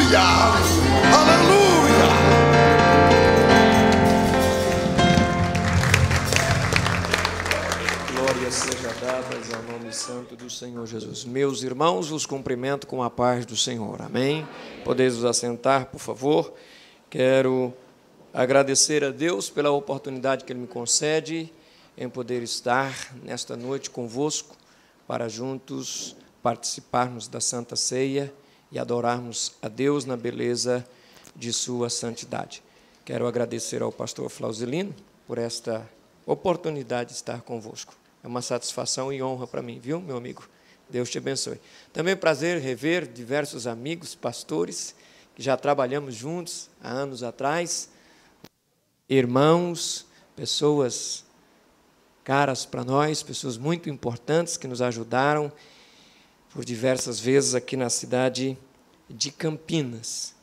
Aleluia! Aleluia! Glórias sejam dadas ao nome santo do Senhor Jesus. Meus irmãos, vos cumprimento com a paz do Senhor. Amém? Podeis vos assentar, por favor. Quero agradecer a Deus pela oportunidade que Ele me concede em poder estar nesta noite convosco para juntos participarmos da Santa Ceia e adorarmos a Deus na beleza de sua santidade. Quero agradecer ao pastor Flausilino por esta oportunidade de estar convosco. É uma satisfação e honra para mim, viu, meu amigo? Deus te abençoe. Também é prazer rever diversos amigos, pastores, que já trabalhamos juntos há anos atrás, irmãos, pessoas caras para nós, pessoas muito importantes que nos ajudaram por diversas vezes aqui na cidade de Campinas.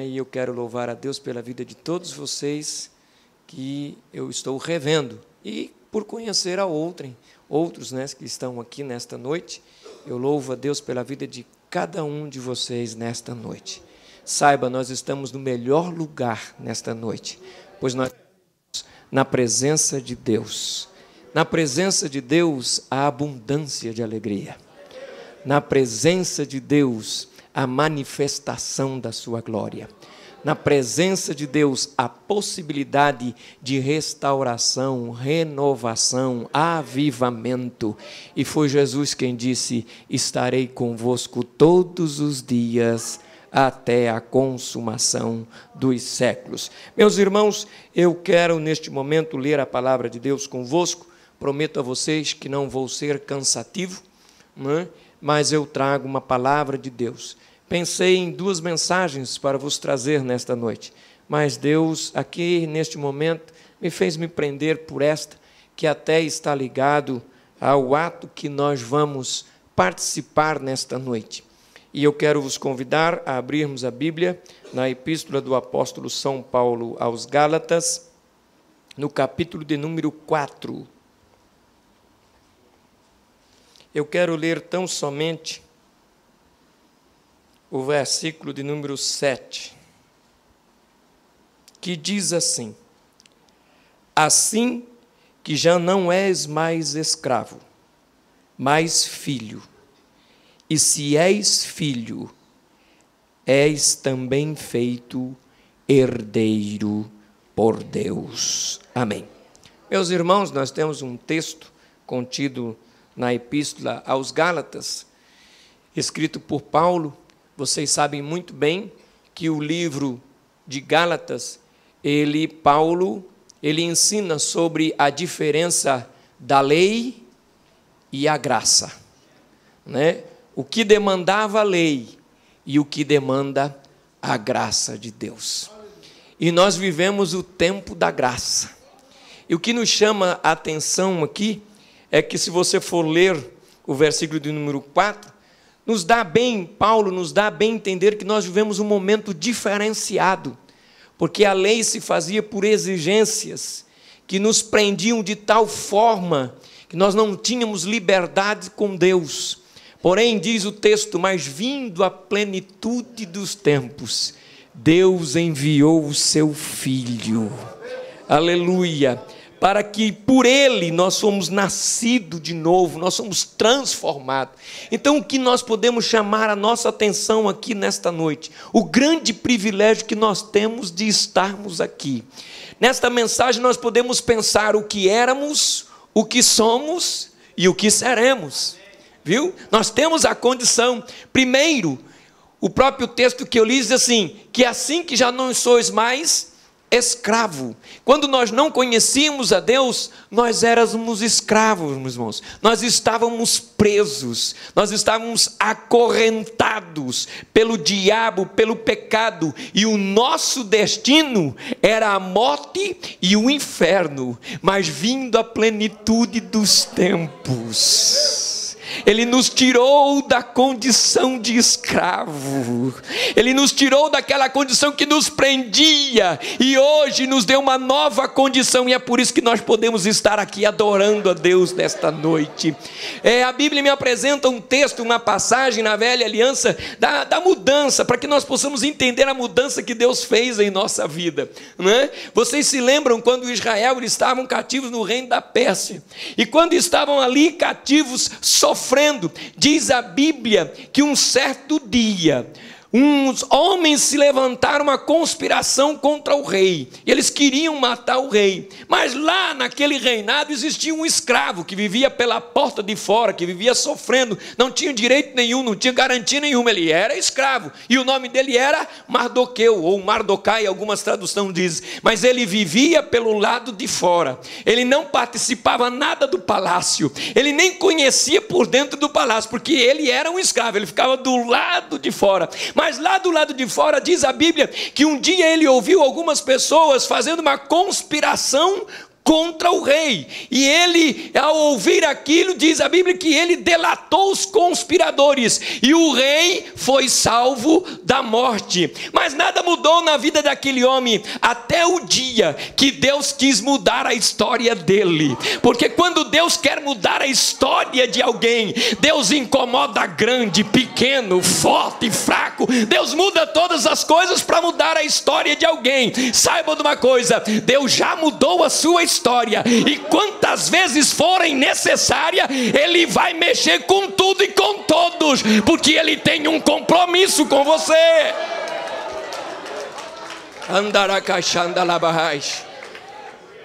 E eu quero louvar a Deus pela vida de todos vocês que eu estou revendo e por conhecer a outros que estão aqui nesta noite. Eu louvo a Deus pela vida de cada um de vocês nesta noite. Saiba, nós estamos no melhor lugar nesta noite, pois nós estamos na presença de Deus. Na presença de Deus, há abundância de alegria. Na presença de Deus, a manifestação da sua glória. Na presença de Deus, a possibilidade de restauração, renovação, avivamento. E foi Jesus quem disse: estarei convosco todos os dias, até a consumação dos séculos. Meus irmãos, eu quero neste momento ler a palavra de Deus convosco. Prometo a vocês que não vou ser cansativo, mas eu trago uma palavra de Deus. Pensei em duas mensagens para vos trazer nesta noite, mas Deus, aqui neste momento, me fez me prender por esta, que até está ligado ao ato que nós vamos participar nesta noite. E eu quero vos convidar a abrirmos a Bíblia na Epístola do Apóstolo São Paulo aos Gálatas, no capítulo de número 4. Eu quero ler tão somente o versículo de número 7, que diz assim: assim que já não és mais escravo, mas filho, e se és filho, és também feito herdeiro por Deus. Amém. Meus irmãos, nós temos um texto contido na Epístola aos Gálatas, escrito por Paulo. Vocês sabem muito bem que o livro de Gálatas, Paulo ensina sobre a diferença da lei e a graça, O que demandava a lei e o que demanda a graça de Deus. E nós vivemos o tempo da graça. E o que nos chama a atenção aqui é que, se você for ler o versículo de número 4, Paulo nos dá bem entender que nós vivemos um momento diferenciado, porque a lei se fazia por exigências que nos prendiam de tal forma que nós não tínhamos liberdade com Deus. Porém, diz o texto, mas vindo a plenitude dos tempos, Deus enviou o seu Filho, aleluia, para que por Ele nós somos nascidos de novo, nós somos transformados. Então, o que nós podemos chamar a nossa atenção aqui nesta noite? O grande privilégio que nós temos de estarmos aqui. Nesta mensagem nós podemos pensar o que éramos, o que somos e o que seremos. Viu? Nós temos a condição. Primeiro, o próprio texto que eu li diz assim, que assim que já não sois mais escravo. Quando nós não conhecíamos a Deus, nós éramos escravos, meus irmãos. Nós estávamos presos, nós estávamos acorrentados pelo diabo, pelo pecado, e o nosso destino era a morte e o inferno. Mas vindo a plenitude dos tempos, Ele nos tirou da condição de escravo. Ele nos tirou daquela condição que nos prendia e hoje nos deu uma nova condição, e é por isso que nós podemos estar aqui adorando a Deus nesta noite. A Bíblia me apresenta um texto, uma passagem na Velha Aliança da mudança, para que nós possamos entender a mudança que Deus fez em nossa vida, não é? Vocês se lembram quando Israel estavam cativos no reino da Pérsia, e quando estavam ali cativos sofrendo, diz a Bíblia que um certo dia uns homens se levantaram uma conspiração contra o rei, e eles queriam matar o rei, mas lá naquele reinado existia um escravo que vivia pela porta de fora, que vivia sofrendo, não tinha direito nenhum, não tinha garantia nenhuma, ele era escravo, e o nome dele era Mardoqueu, ou Mardocai, algumas traduções dizem, mas ele vivia pelo lado de fora, ele não participava nada do palácio, ele nem conhecia por dentro do palácio, porque ele era um escravo, ele ficava do lado de fora. Mas lá do lado de fora diz a Bíblia que um dia ele ouviu algumas pessoas fazendo uma conspiração contra o rei, e ele, ao ouvir aquilo, diz a Bíblia que ele delatou os conspiradores, e o rei foi salvo da morte. Mas nada mudou na vida daquele homem, até o dia que Deus quis mudar a história dele, porque quando Deus quer mudar a história de alguém, Deus incomoda grande, pequeno, forte, fraco, Deus muda todas as coisas para mudar a história de alguém. Saiba de uma coisa, Deus já mudou a sua história, e quantas vezes forem necessárias, Ele vai mexer com tudo e com todos, porque Ele tem um compromisso com você.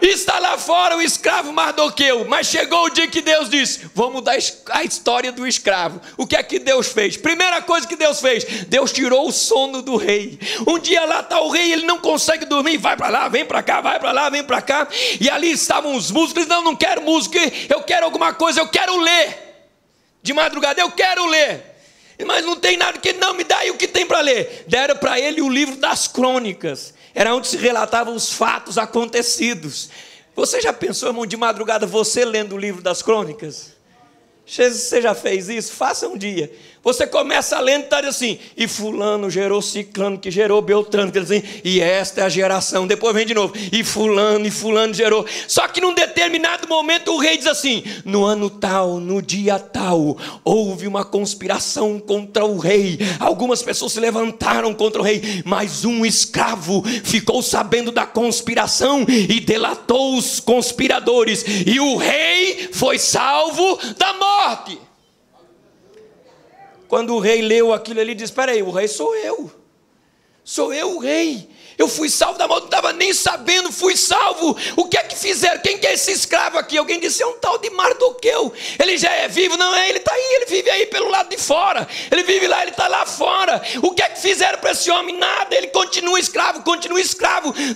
Está lá fora o escravo Mardoqueu, mas chegou o dia que Deus disse: vou mudar a história do escravo. O que é que Deus fez? Primeira coisa que Deus fez, Deus tirou o sono do rei. Um dia lá está o rei, ele não consegue dormir, vai para lá, vem para cá, vai para lá, vem para cá, e ali estavam os músicos. Não quero música, eu quero alguma coisa, eu quero ler. De madrugada eu quero ler, mas não tem nada, que não me dá aí o que tem para ler. Deram para ele o livro das crônicas, era onde se relatavam os fatos acontecidos. Você já pensou, irmão, de madrugada você lendo o livro das crônicas? Você já fez isso? Faça um dia. Você começa lendo e está assim, e fulano gerou ciclano, que gerou beltrano, quer dizer, e esta é a geração. Depois vem de novo, e fulano gerou. Só que num determinado momento o rei diz assim: no ano tal, no dia tal, houve uma conspiração contra o rei. Algumas pessoas se levantaram contra o rei, mas um escravo ficou sabendo da conspiração e delatou os conspiradores, e o rei foi salvo da morte. Quando o rei leu aquilo, ele disse: espera aí, o rei sou eu o rei, eu fui salvo da morte, não estava nem sabendo, fui salvo. O que é que fizeram? Quem que é esse escravo aqui? Alguém disse: é um tal de Mardoqueu, ele já é vivo. Não é, ele está aí, ele vive aí pelo lado de fora, ele vive lá, ele está lá fora. O que é que fizeram para esse homem? Nada, ele continua escravo,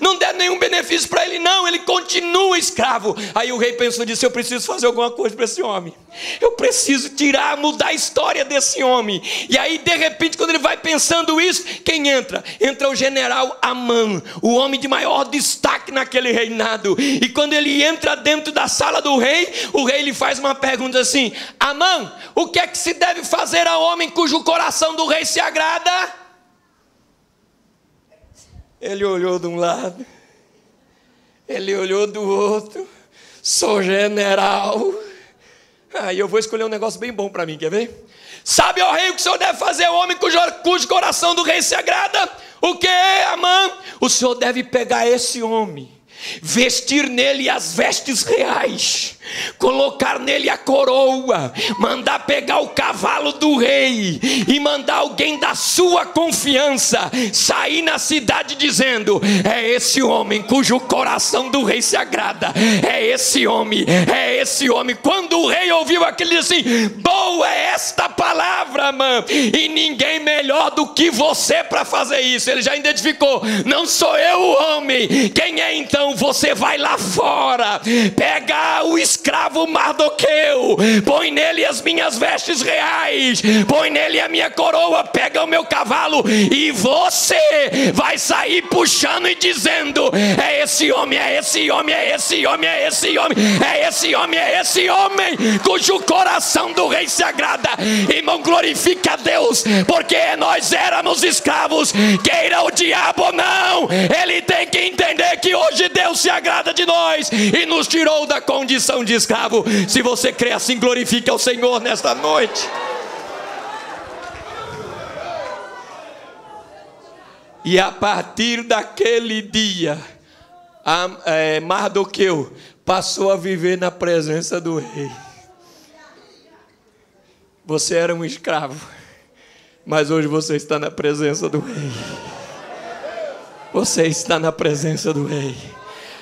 não deram nenhum benefício para ele, não, ele continua escravo. Aí o rei pensou e disse: eu preciso fazer alguma coisa para esse homem, eu preciso mudar a história desse homem. E aí de repente, quando ele vai pensando isso, quem entra? Entra o general Amã, o homem de maior destaque naquele reinado. E quando ele entra dentro da sala do rei, o rei lhe faz uma pergunta assim: Amã, o que é que se deve fazer ao homem cujo coração do rei se agrada? Ele olhou de um lado, ele olhou do outro. Sou general. Aí eu vou escolher um negócio bem bom para mim, quer ver? Sabe, ó rei, o que o senhor deve fazer ao homem cujo coração do rei se agrada? O que, Amã? O senhor deve pegar esse homem, vestir nele as vestes reais, colocar nele a coroa, mandar pegar o cavalo do rei e mandar alguém da sua confiança sair na cidade dizendo: é esse homem cujo coração do rei se agrada, é esse homem. Quando o rei ouviu aquilo, ele disse assim: boa é esta palavra, Amã, e ninguém melhor do que você para fazer isso. Ele já identificou: não sou eu o homem. Quem é então? Você vai lá fora, pega o escudo escravo Mardoqueu, põe nele as minhas vestes reais, põe nele a minha coroa, pega o meu cavalo, e você vai sair puxando e dizendo: é esse homem, é esse homem, é esse homem, é esse homem, é esse homem, é esse homem, cujo coração do rei se agrada. Irmão, glorifique a Deus, porque nós éramos escravos, queira o diabo ou não, ele tem que entender que hoje Deus se agrada de nós e nos tirou da condição de escravo. Se você crê assim, glorifique ao Senhor nesta noite. E a partir daquele dia, Mardoqueu passou a viver na presença do rei. Você era um escravo, mas hoje você está na presença do rei. Você está na presença do rei.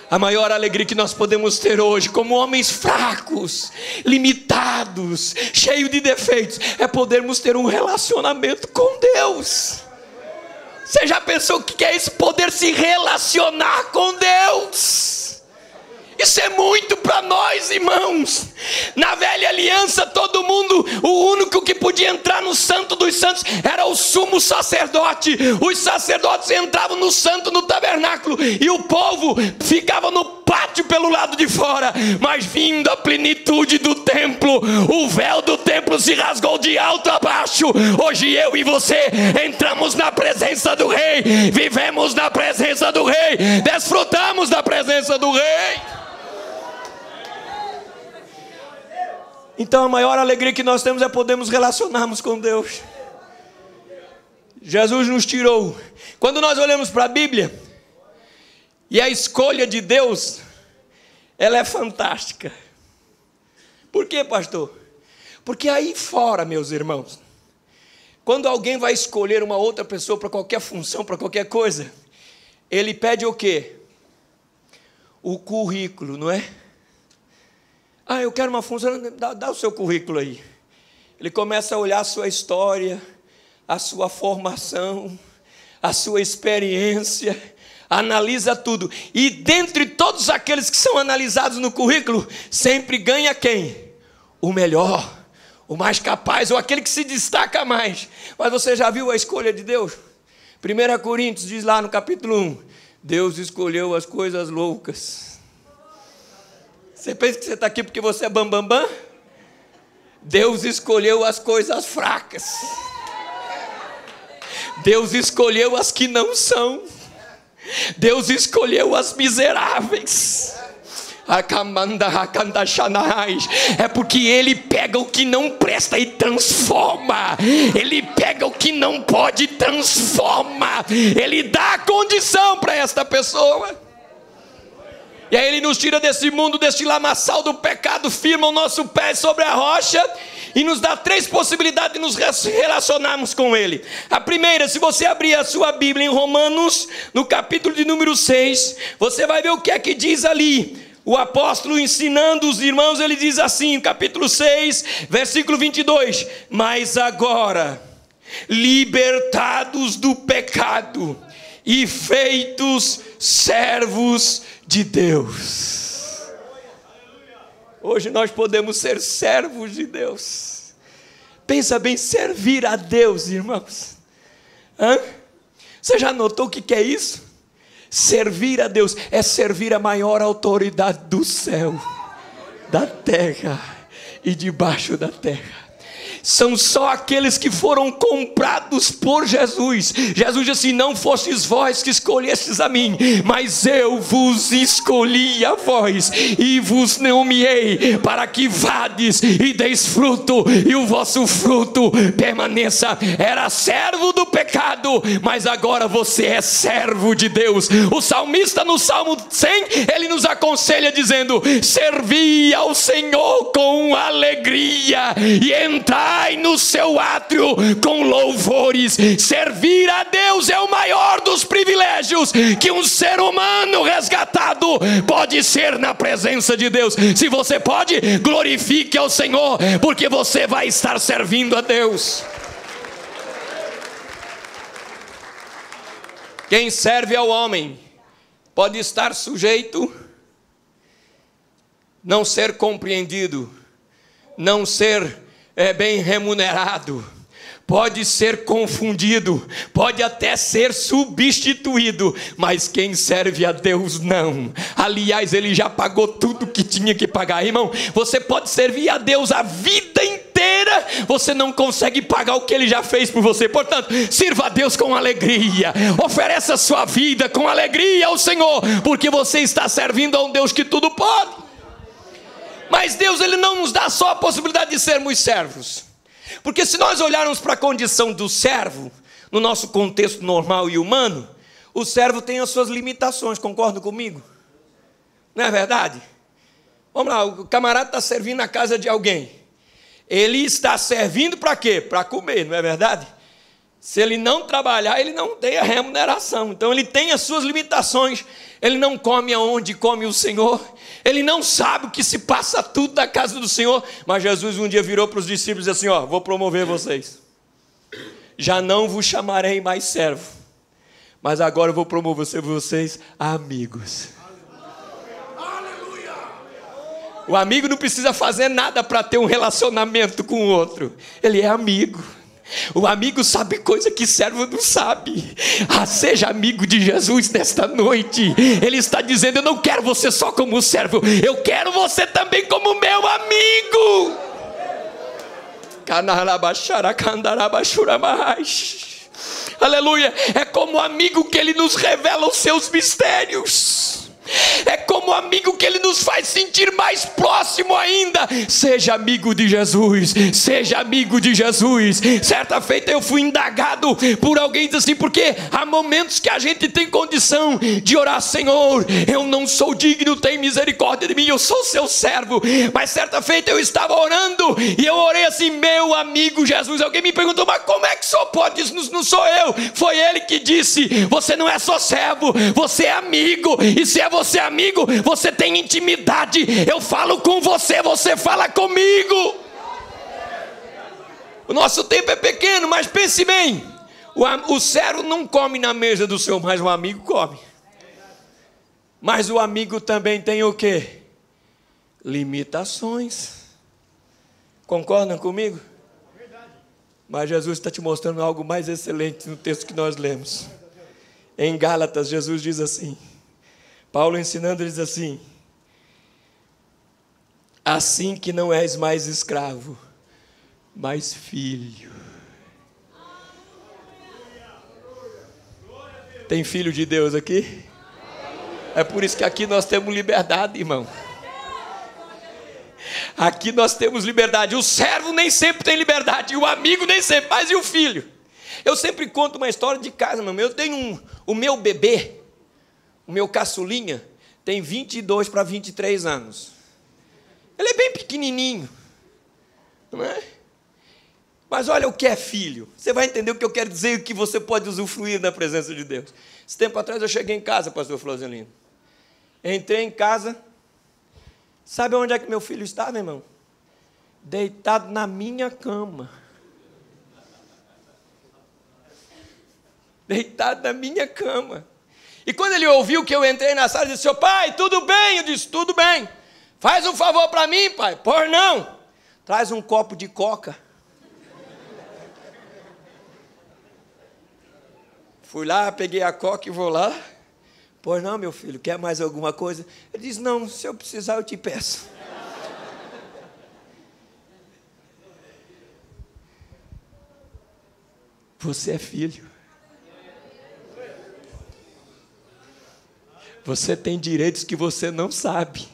A maior alegria que nós podemos ter hoje, como homens fracos, limitados, cheios de defeitos, é podermos ter um relacionamento com Deus. Você já pensou o que é isso? Poder se relacionar com Deus. Isso é muito para nós, irmãos. Na velha aliança, todo mundo, o único que podia entrar no santo dos santos era o sumo sacerdote. Os sacerdotes entravam no santo, no tabernáculo, e o povo ficava no pátio pelo lado de fora. Mas vindo a plenitude do templo, o véu do templo se rasgou de alto a baixo. Hoje eu e você entramos na presença do rei, vivemos na presença do rei, desfrutamos da presença do rei. Então a maior alegria que nós temos é podermos relacionarmos com Deus. Jesus nos tirou. Quando nós olhamos para a Bíblia, e a escolha de Deus, ela é fantástica. Por quê, pastor? Porque aí fora, meus irmãos, quando alguém vai escolher uma outra pessoa para qualquer função, para qualquer coisa, ele pede o quê? O currículo, não é? Ah, eu quero uma função, dá o seu currículo aí. Ele começa a olhar a sua história, a sua formação, a sua experiência, analisa tudo. E dentre todos aqueles que são analisados no currículo, sempre ganha quem? O melhor, o mais capaz, ou aquele que se destaca mais. Mas você já viu a escolha de Deus? 1 Coríntios diz lá no capítulo 1, Deus escolheu as coisas loucas. Você pensa que você está aqui porque você é bambambam? Deus escolheu as coisas fracas. Deus escolheu as que não são. Deus escolheu as miseráveis. É porque Ele pega o que não presta e transforma. Ele pega o que não pode e transforma. Ele dá a condição para esta pessoa. E aí Ele nos tira desse mundo, deste lamaçal do pecado, firma o nosso pé sobre a rocha e nos dá 3 possibilidades de nos relacionarmos com Ele. A primeira, se você abrir a sua Bíblia em Romanos, no capítulo de número 6, você vai ver o que é que diz ali. O apóstolo ensinando os irmãos, ele diz assim, capítulo 6, versículo 22. Mas agora, libertados do pecado e feitos servos de Deus. Hoje nós podemos ser servos de Deus. Pensa bem, servir a Deus, irmãos. Você já notou o que é isso? Servir a Deus é servir a maior autoridade do céu, da terra e debaixo da terra. São só aqueles que foram comprados por Jesus. Jesus disse: não fostes vós que escolhestes a mim, mas eu vos escolhi a vós e vos nomeei para que vades e deis fruto, e o vosso fruto permaneça. Era servo do pecado, mas agora você é servo de Deus. O salmista no Salmo 100, ele nos aconselha dizendo: servi ao Senhor com alegria e entrai no seu átrio com louvores. Servir a Deus é o maior dos privilégios que um ser humano resgatado pode ser na presença de Deus. Se você pode, glorifique ao Senhor, porque você vai estar servindo a Deus. Quem serve ao homem pode estar sujeito não ser compreendido, não ser bem remunerado, pode ser confundido, pode até ser substituído, mas quem serve a Deus não. Aliás, Ele já pagou tudo que tinha que pagar. Irmão, você pode servir a Deus a vida inteira, você não consegue pagar o que Ele já fez por você. Portanto, sirva a Deus com alegria, ofereça a sua vida com alegria ao Senhor, porque você está servindo a um Deus que tudo pode. Mas Deus, Ele não nos dá só a possibilidade de sermos servos. Porque se nós olharmos para a condição do servo, no nosso contexto normal e humano, o servo tem as suas limitações, concordam comigo? Não é verdade? Vamos lá, o camarada está servindo na casa de alguém. Ele está servindo para quê? Para comer, não é verdade? Se ele não trabalhar, ele não tem a remuneração. Então ele tem as suas limitações. Ele não come aonde come o Senhor. Ele não sabe o que se passa tudo na casa do Senhor. Mas Jesus um dia virou para os discípulos e disse assim, vou promover vocês. Já não vos chamarei mais servo, mas agora eu vou promover vocês amigos. O amigo não precisa fazer nada para ter um relacionamento com o outro. Ele é amigo. O amigo sabe coisa que servo não sabe. Seja amigo de Jesus nesta noite. Ele está dizendo, eu não quero você só como servo, eu quero você também como meu amigo. Aleluia. É como amigo que Ele nos revela os seus mistérios. É como amigo que Ele nos faz sentir mais próximo ainda. Seja amigo de Jesus, seja amigo de Jesus. Certa feita eu fui indagado por alguém, diz assim, porque há momentos que a gente tem condição de orar, Senhor, eu não sou digno, tem misericórdia de mim, eu sou seu servo. Mas certa feita eu estava orando e eu orei assim, meu amigo Jesus. Alguém me perguntou, mas como é que o senhor pode? Isso não sou eu, foi Ele que disse, você não é só servo, você é amigo. E se é você amigo, você tem intimidade. Eu falo com você, você fala comigo. O nosso tempo é pequeno, mas pense bem, o servo não come na mesa do Senhor, mas o amigo come. Mas o amigo também tem o quê? Limitações. Concordam comigo? Mas Jesus está te mostrando algo mais excelente no texto que nós lemos. Em Gálatas, Jesus diz assim, Paulo ensinando, diz assim, assim que não és mais escravo, mas filho. Tem filho de Deus aqui? É por isso que aqui nós temos liberdade, irmão. Aqui nós temos liberdade. O servo nem sempre tem liberdade, e o amigo nem sempre, mas e o filho? Eu sempre conto uma história de casa, meu. Eu tenho o meu bebê, o meu caçulinha, tem 22 para 23 anos. Ele é bem pequenininho, não é? Mas olha o que é filho. Você vai entender o que eu quero dizer e o que você pode usufruir da presença de Deus. Esse tempo atrás eu cheguei em casa, pastor Flozelino. Entrei em casa. Sabe onde é que meu filho estava, irmão? Deitado na minha cama. Deitado na minha cama. E quando ele ouviu que eu entrei na sala, ele disse, pai, tudo bem? Eu disse, tudo bem. Faz um favor para mim, pai. Por não. Traz um copo de coca. Fui lá, peguei a coca e vou lá. Pois não, meu filho, quer mais alguma coisa? Ele disse, não, se eu precisar eu te peço. Você é filho. Você tem direitos que você não sabe.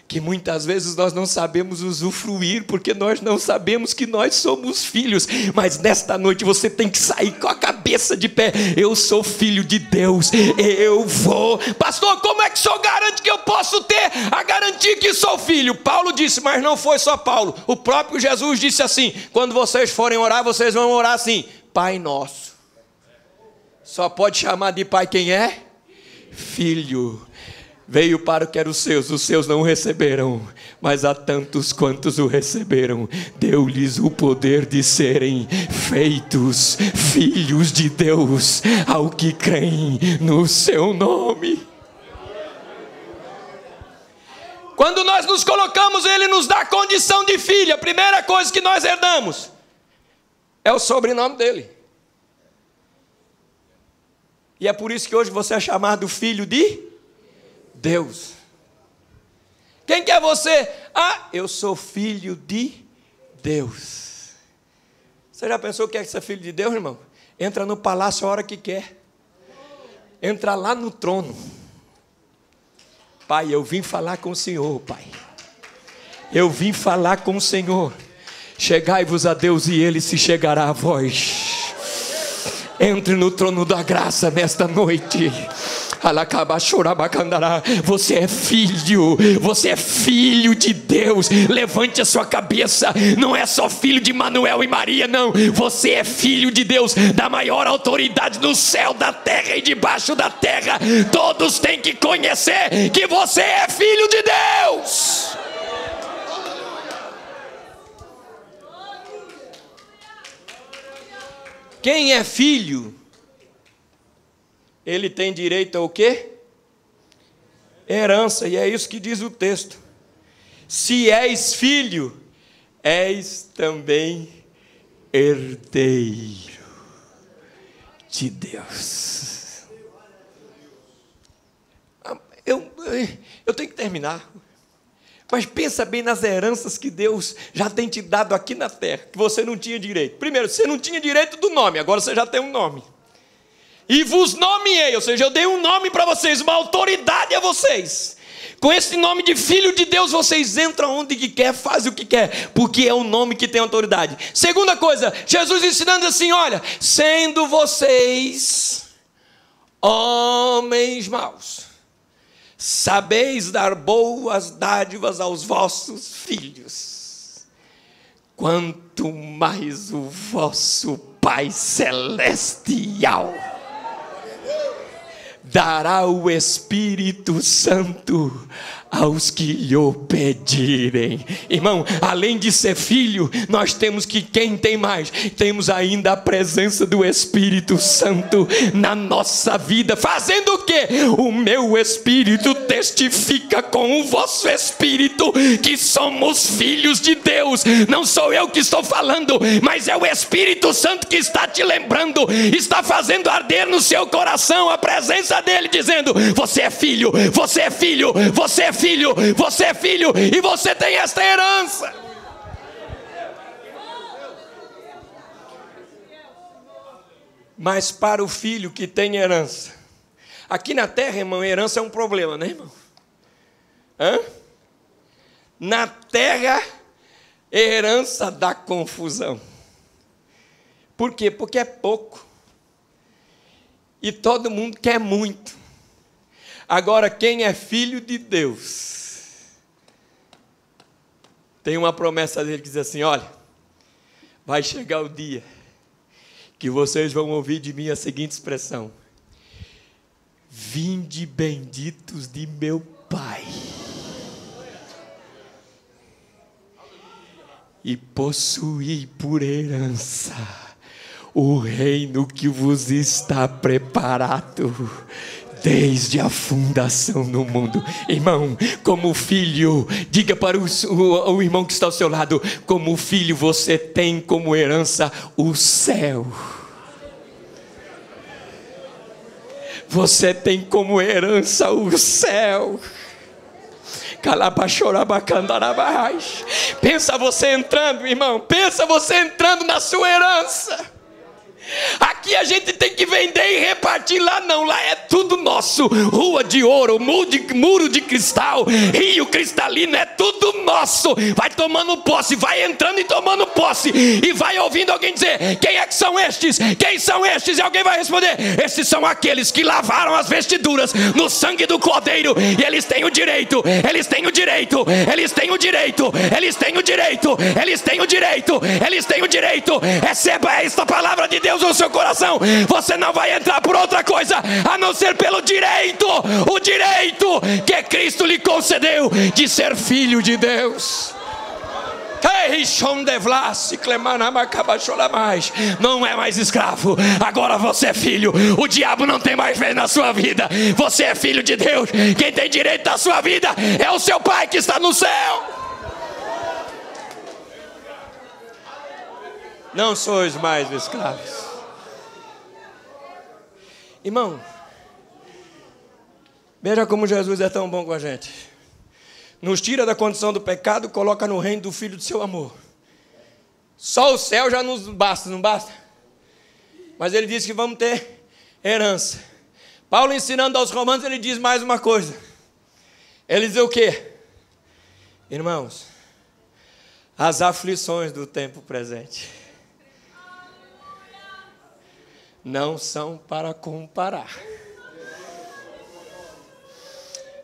Que muitas vezes nós não sabemos usufruir, porque nós não sabemos que nós somos filhos. Mas nesta noite você tem que sair com a cabeça de pé. Eu sou filho de Deus, eu vou. Pastor, como é que o senhor garante que eu posso ter a garantia que sou filho? Paulo disse, mas não foi só Paulo. O próprio Jesus disse assim, quando vocês forem orar, vocês vão orar assim, Pai Nosso. Só pode chamar de pai quem é? Filho. Veio para o que eram os seus não o receberam, mas a tantos quantos o receberam, deu-lhes o poder de serem feitos filhos de Deus, ao que creem no seu nome. Quando nós nos colocamos, Ele nos dá a condição de filho. A primeira coisa que nós herdamos é o sobrenome dEle. E é por isso que hoje você é chamado filho de Deus. Quem que é você? Ah, eu sou filho de Deus. Você já pensou o que é ser filho de Deus, irmão? Entra no palácio a hora que quer. Entra lá no trono. Pai, eu vim falar com o Senhor, Pai. Eu vim falar com o Senhor. Chegai-vos a Deus e Ele se chegará a vós. Entre no trono da graça nesta noite. Você é filho de Deus. Levante a sua cabeça. Não é só filho de Manuel e Maria, não. Você é filho de Deus, da maior autoridade no céu, da terra e debaixo da terra. Todos têm que conhecer que você é filho de Deus. Quem é filho, ele tem direito ao quê? Herança, e é isso que diz o texto. Se és filho, és também herdeiro de Deus. Eu tenho que terminar. Mas pensa bem nas heranças que Deus já tem te dado aqui na terra, que você não tinha direito. Primeiro, você não tinha direito do nome, agora você já tem um nome. E vos nomeei, ou seja, eu dei um nome para vocês, uma autoridade a vocês. Com esse nome de filho de Deus, vocês entram onde que quer, fazem o que quer, porque é o nome que tem autoridade. Segunda coisa, Jesus ensinando assim, olha, sendo vocês homens maus, sabeis dar boas dádivas aos vossos filhos, quanto mais o vosso Pai Celestial dará o Espírito Santo aos que lhe pedirem. Irmão, além de ser filho, nós temos que, quem tem mais? Temos ainda a presença do Espírito Santo na nossa vida, fazendo o quê? O meu Espírito testifica com o vosso Espírito que somos filhos de Deus. Não sou eu que estou falando, mas é o Espírito Santo que está te lembrando, está fazendo arder no seu coração a presença dele, dizendo, você é filho, você é filho, você é filho, você é filho, e você tem esta herança. Mas para o filho que tem herança, aqui na terra, irmão, herança é um problema, né, irmão? Na terra, herança dá confusão. Por quê? Porque é pouco. E todo mundo quer muito. Agora, quem é filho de Deus, tem uma promessa dele que diz assim, olha, vai chegar o dia que vocês vão ouvir de mim a seguinte expressão, vinde benditos de meu Pai, e possuí por herança o reino que vos está preparado desde a fundação do mundo. Irmão, como filho, diga para o irmão que está ao seu lado, como filho você tem como herança o céu. Você tem como herança o céu. Pensa você entrando, irmão, pensa você entrando na sua herança. Aqui a gente tem que vender e repartir, lá não, lá é tudo nosso. Rua de ouro, muro de cristal, rio cristalino, é tudo nosso. Vai tomando posse, vai entrando e tomando posse, e vai ouvindo alguém dizer, quem é que são estes? Quem são estes? E alguém vai responder, esses são aqueles que lavaram as vestiduras no sangue do Cordeiro, e eles têm o direito, eles têm o direito, eles têm o direito, eles têm o direito, eles têm o direito, eles têm o direito. Receba esta palavra de Deus no seu coração. Você não vai entrar por outra coisa a não ser pelo direito, o direito que Cristo lhe concedeu de ser filho de Deus. Não é mais escravo, agora você é filho. O diabo não tem mais vez na sua vida. Você é filho de Deus. Quem tem direito à sua vida é o seu Pai que está no céu. Não sois mais escravos. Irmão, veja como Jesus é tão bom com a gente. Nos tira da condição do pecado, coloca no reino do Filho do seu amor. Só o céu já nos basta, não basta? Mas ele diz que vamos ter herança. Paulo ensinando aos romanos, ele diz mais uma coisa. Ele diz o quê? Irmãos, as aflições do tempo presente não são para comparar.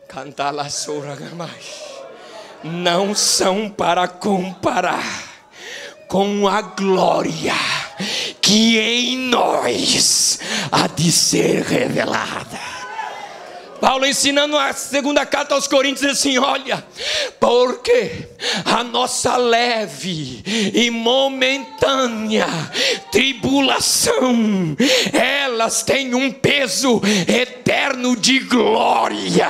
Cantar lá mais. Não são para comparar com a glória que em nós há de ser revelada. Paulo ensinando a segunda carta aos Coríntios assim: olha, porque a nossa leve e momentânea tribulação, elas têm um peso eterno de glória,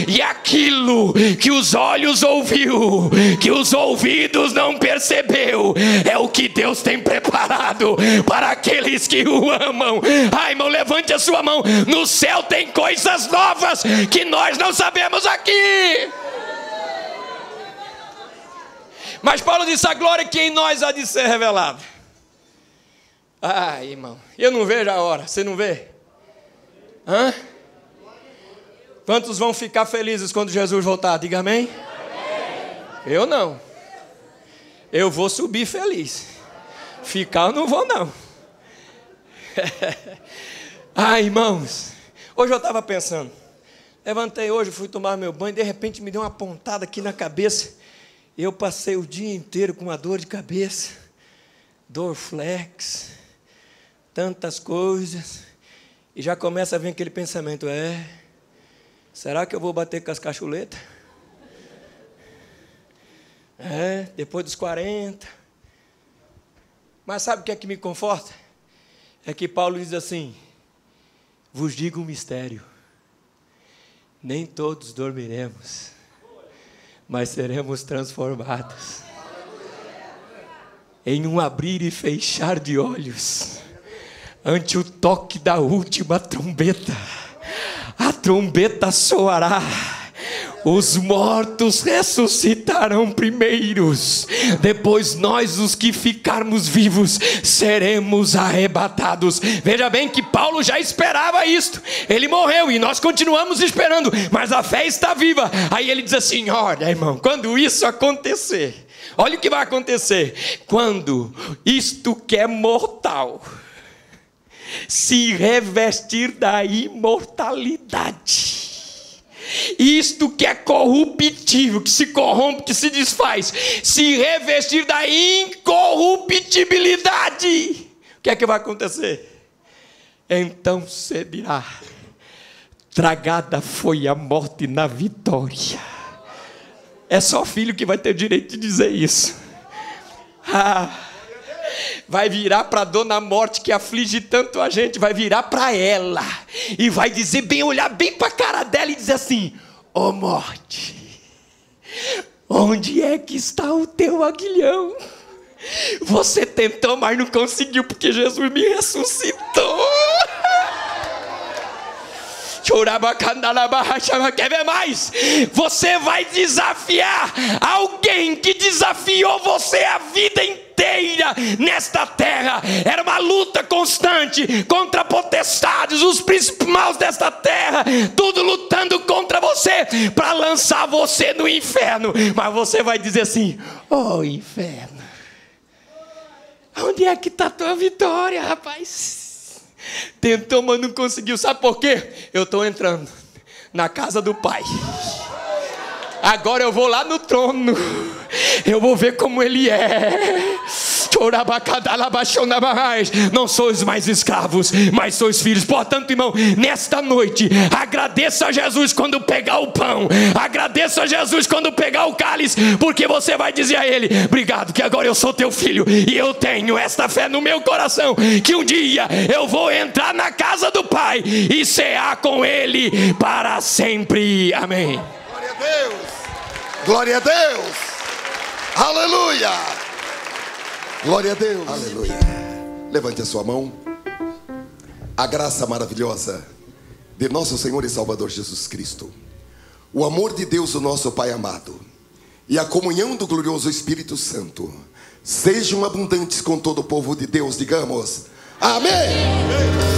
e aquilo que os olhos ouviu, que os ouvidos não percebeu, é o que Deus tem preparado para aqueles que o amam. Ai, irmão, levante a sua mão. No céu tem coisas novas que nós não sabemos aqui. Mas Paulo disse: a glória que em nós há de ser revelada. Ai, irmão, eu não vejo a hora. Você não vê? Hã? Quantos vão ficar felizes quando Jesus voltar? Diga amém. Eu não. Eu vou subir feliz. Ficar eu não vou não. Ai, irmãos, hoje eu estava pensando. Levantei hoje, fui tomar meu banho, de repente me deu uma pontada aqui na cabeça. Eu passei o dia inteiro com uma dor de cabeça, Dorflex, tantas coisas, e já começa a vir aquele pensamento: será que eu vou bater com as cachuletas? Depois dos 40. Mas sabe o que é que me conforta? É que Paulo diz assim: vos digo um mistério. Nem todos dormiremos, mas seremos transformados em um abrir e fechar de olhos, ante o toque da última trombeta. A trombeta soará, os mortos ressuscitarão primeiros, depois nós, os que ficarmos vivos, seremos arrebatados. Veja bem que Paulo já esperava isto. Ele morreu e nós continuamos esperando, mas a fé está viva. Aí ele diz assim: olha, irmão, quando isso acontecer, olha o que vai acontecer. Quando isto que é mortal se revestir da imortalidade, isto que é corruptível, que se corrompe, que se desfaz, se revestir da incorruptibilidade, o que é que vai acontecer? Então se dirá: tragada foi a morte na vitória. É só filho que vai ter o direito de dizer isso. Vai virar para a dona morte que aflige tanto a gente, vai virar para ela e vai dizer bem, olhar bem para a cara dela e dizer assim: ó morte, onde é que está o teu aguilhão? Você tentou, mas não conseguiu, porque Jesus me ressuscitou. Quer ver mais? Você vai desafiar alguém que desafiou você a vida inteira nesta terra. Era uma luta constante contra potestades, os príncipes maus desta terra, tudo lutando contra você para lançar você no inferno. Mas você vai dizer assim: oh inferno, onde é que está a tua vitória, rapaz? Tentou, mas não conseguiu. Sabe por quê? Eu estou entrando na casa do Pai. Agora eu vou lá no trono. Eu vou ver como Ele é. Não sois mais escravos, mas sois filhos. Portanto, irmão, nesta noite, agradeça a Jesus quando pegar o pão, agradeça a Jesus quando pegar o cálice, porque você vai dizer a Ele: obrigado, que agora eu sou teu filho, e eu tenho esta fé no meu coração, que um dia eu vou entrar na casa do Pai e cear com Ele para sempre. Amém. Glória a Deus. Glória a Deus. Aleluia. Glória a Deus. Aleluia. Levante a sua mão. A graça maravilhosa de nosso Senhor e Salvador Jesus Cristo, o amor de Deus, o nosso Pai amado, e a comunhão do glorioso Espírito Santo sejam abundantes com todo o povo de Deus. Digamos amém.